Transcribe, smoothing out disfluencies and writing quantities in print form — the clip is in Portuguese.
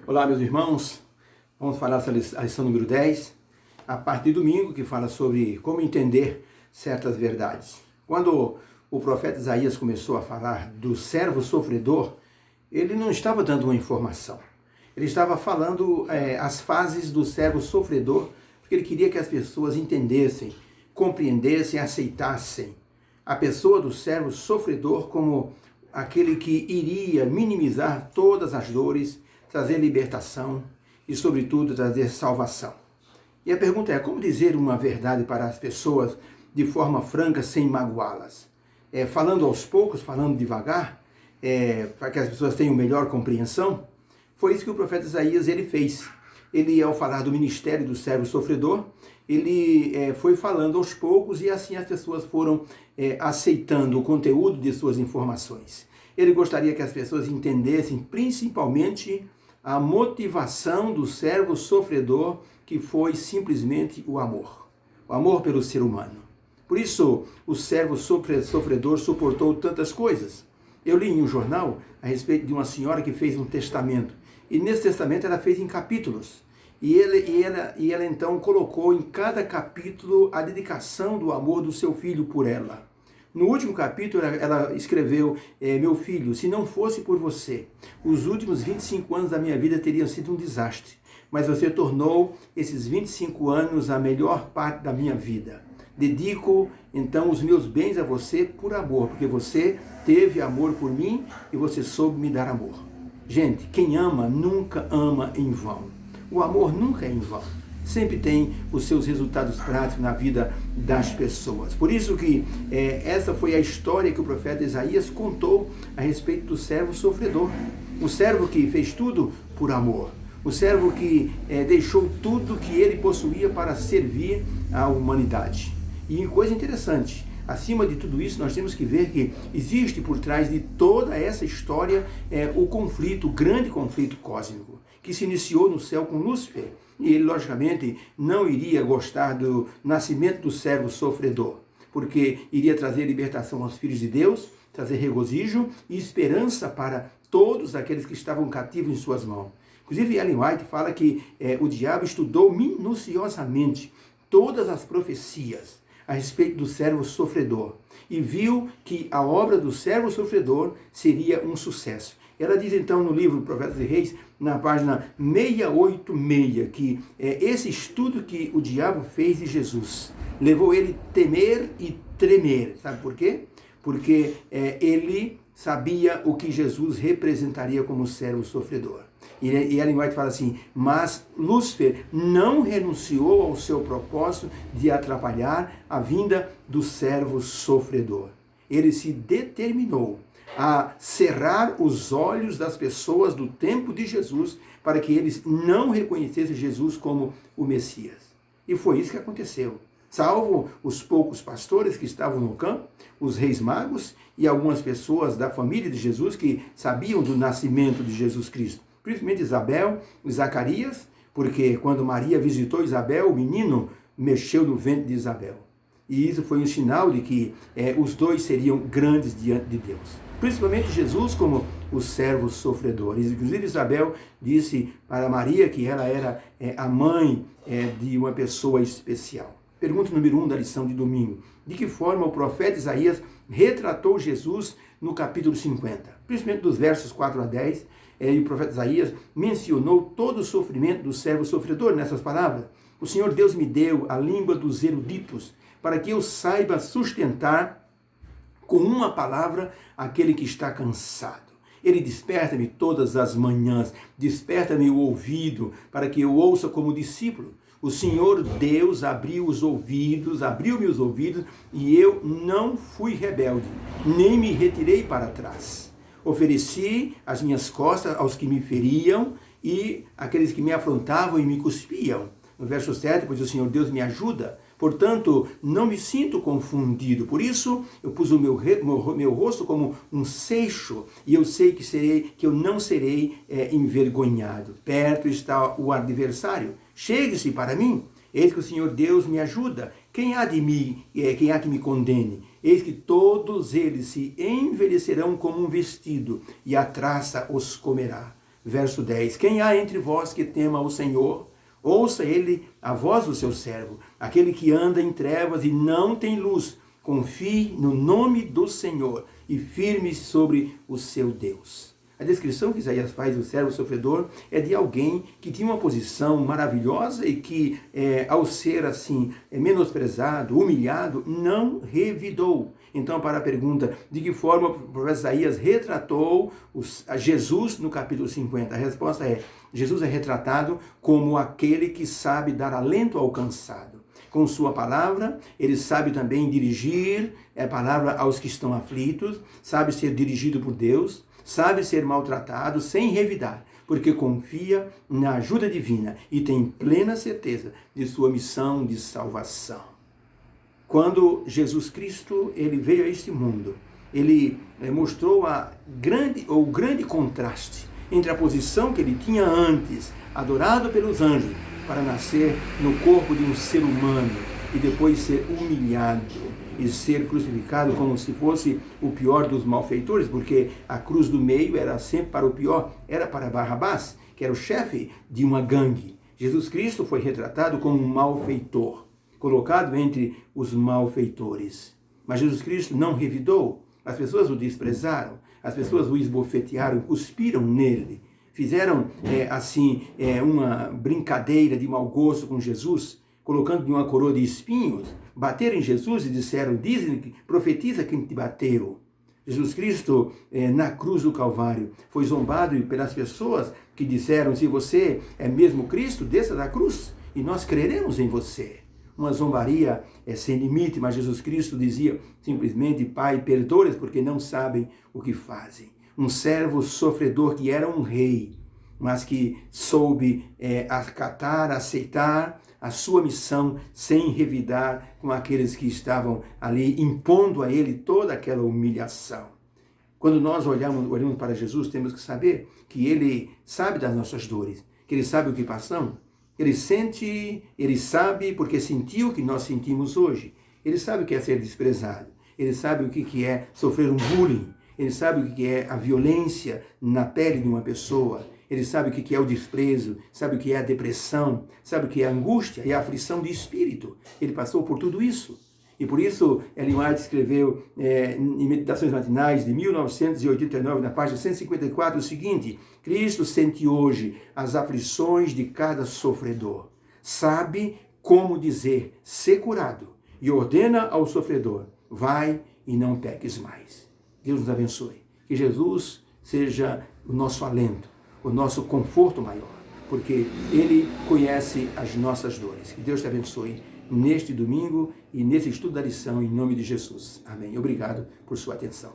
Olá, meus irmãos. Vamos falar sobre a lição número 10, a parte de domingo, que fala sobre como entender certas verdades. Quando o profeta Isaías começou a falar do servo sofredor, ele não estava dando uma informação. Ele estava falando as fases do servo sofredor, porque ele queria que as pessoas entendessem, compreendessem, aceitassem a pessoa do servo sofredor como aquele que iria minimizar todas as dores, trazer libertação e, sobretudo, trazer salvação. E a pergunta é, como dizer uma verdade para as pessoas de forma franca, sem magoá-las? Falando aos poucos, falando devagar, para que as pessoas tenham melhor compreensão? Foi isso que o profeta Isaías ele fez. Ele, ao falar do ministério do servo sofredor, ele foi falando aos poucos e assim as pessoas foram aceitando o conteúdo de suas informações. Ele gostaria que as pessoas entendessem principalmente a motivação do servo sofredor, que foi simplesmente o amor pelo ser humano. Por isso, o servo sofredor suportou tantas coisas. Eu li em um jornal a respeito de uma senhora que fez um testamento, e nesse testamento ela fez em capítulos, e ela então colocou em cada capítulo a dedicação do amor do seu filho por ela. No último capítulo, ela escreveu, meu filho, se não fosse por você, os últimos 25 anos da minha vida teriam sido um desastre, mas você tornou esses 25 anos a melhor parte da minha vida. Dedico, então, os meus bens a você por amor, porque você teve amor por mim e você soube me dar amor. Gente, quem ama nunca ama em vão. O amor nunca é em vão. Sempre tem os seus resultados práticos na vida das pessoas. Por isso que essa foi a história que o profeta Isaías contou a respeito do servo sofredor. O servo que fez tudo por amor. O servo que deixou tudo que ele possuía para servir à humanidade. E coisa interessante, acima de tudo isso, nós temos que ver que existe por trás de toda essa história o conflito, o grande conflito cósmico, que se iniciou no céu com Lúcifer. E ele, logicamente, não iria gostar do nascimento do servo sofredor, porque iria trazer libertação aos filhos de Deus, trazer regozijo e esperança para todos aqueles que estavam cativos em suas mãos. Inclusive, Ellen White fala que o diabo estudou minuciosamente todas as profecias a respeito do servo sofredor e viu que a obra do servo sofredor seria um sucesso. Ela diz então no livro Profetas e Reis, na página 686, que esse estudo que o diabo fez de Jesus levou ele a temer e tremer. Sabe por quê? Porque ele sabia o que Jesus representaria como servo sofredor. E Ellen White fala assim, mas Lúcifer não renunciou ao seu propósito de atrapalhar a vinda do servo sofredor. Ele se determinou a cerrar os olhos das pessoas do tempo de Jesus para que eles não reconhecessem Jesus como o Messias. E foi isso que aconteceu. Salvo os poucos pastores que estavam no campo, os reis magos e algumas pessoas da família de Jesus que sabiam do nascimento de Jesus Cristo. Principalmente Isabel e Zacarias, porque quando Maria visitou Isabel, o menino mexeu no ventre de Isabel. E isso foi um sinal de que os dois seriam grandes diante de Deus. Principalmente Jesus como o servo sofredor. Inclusive Isabel disse para Maria que ela era a mãe de uma pessoa especial. Pergunta número 1 da lição de domingo. De que forma o profeta Isaías retratou Jesus no capítulo 50? Principalmente dos versos 4 a 10, o profeta Isaías mencionou todo o sofrimento do servo sofredor nessas palavras. O Senhor Deus me deu a língua dos eruditos, para que eu saiba sustentar com uma palavra aquele que está cansado. Ele desperta-me todas as manhãs, desperta-me o ouvido, para que eu ouça como discípulo. O Senhor Deus abriu-me os ouvidos, e eu não fui rebelde, nem me retirei para trás. Ofereci as minhas costas aos que me feriam e aqueles que me afrontavam e me cuspiam. No verso 7, pois o Senhor Deus me ajuda, portanto, não me sinto confundido. Por isso, eu pus o meu rosto como um seixo, e eu sei que eu não serei envergonhado. Perto está o adversário. Chegue-se para mim. Eis que o Senhor Deus me ajuda. Quem há que me condene? Eis que todos eles se envelhecerão como um vestido, e a traça os comerá. verso 10. Quem há entre vós que tema o Senhor, ouça ele a voz do seu servo, aquele que anda em trevas e não tem luz, confie no nome do Senhor e firme sobre o seu Deus. A descrição que Isaías faz do servo sofredor é de alguém que tinha uma posição maravilhosa e que, ao ser assim, menosprezado, humilhado, não revidou. Então, para a pergunta de que forma o profeta Isaías retratou a Jesus no capítulo 50, a resposta é: Jesus é retratado como aquele que sabe dar alento ao cansado. Com sua palavra, ele sabe também dirigir a palavra aos que estão aflitos, sabe ser dirigido por Deus, sabe ser maltratado sem revidar, porque confia na ajuda divina e tem plena certeza de sua missão de salvação. Quando Jesus Cristo ele veio a este mundo, ele mostrou o grande contraste entre a posição que ele tinha antes, adorado pelos anjos, para nascer no corpo de um ser humano e depois ser humilhado e ser crucificado como se fosse o pior dos malfeitores, porque a cruz do meio era sempre para o pior, era para Barrabás, que era o chefe de uma gangue. Jesus Cristo foi retratado como um malfeitor, colocado entre os malfeitores. Mas Jesus Cristo não revidou, as pessoas o desprezaram, as pessoas o esbofetearam, cuspiram nele, fizeram uma brincadeira de mau gosto com Jesus, colocando uma coroa de espinhos, bateram em Jesus e disseram: dizem, profetiza quem te bateu. Jesus Cristo, na cruz do Calvário, foi zombado pelas pessoas que disseram: se você é mesmo Cristo, desça da cruz e nós creremos em você. Uma zombaria sem limite, mas Jesus Cristo dizia simplesmente: Pai, perdoa-lhes porque não sabem o que fazem. Um servo sofredor que era um rei, mas que soube acatar, aceitar a sua missão sem revidar com aqueles que estavam ali impondo a ele toda aquela humilhação. Quando nós olhamos para Jesus, temos que saber que ele sabe das nossas dores, que ele sabe o que passamos, ele sente, ele sabe porque sentiu o que nós sentimos hoje. Ele sabe o que é ser desprezado, ele sabe o que é sofrer um bullying, ele sabe o que é a violência na pele de uma pessoa, ele sabe o que é o desprezo, sabe o que é a depressão, sabe o que é a angústia e a aflição de espírito. Ele passou por tudo isso. E por isso, Ellen White escreveu em Meditações Matinais de 1989, na página 154, o seguinte: Cristo sente hoje as aflições de cada sofredor. Sabe como dizer, ser curado, e ordena ao sofredor: vai e não peques mais. Deus nos abençoe. Que Jesus seja o nosso alento, o nosso conforto maior, porque Ele conhece as nossas dores. Que Deus te abençoe neste domingo e nesse estudo da lição, em nome de Jesus. Amém. Obrigado por sua atenção.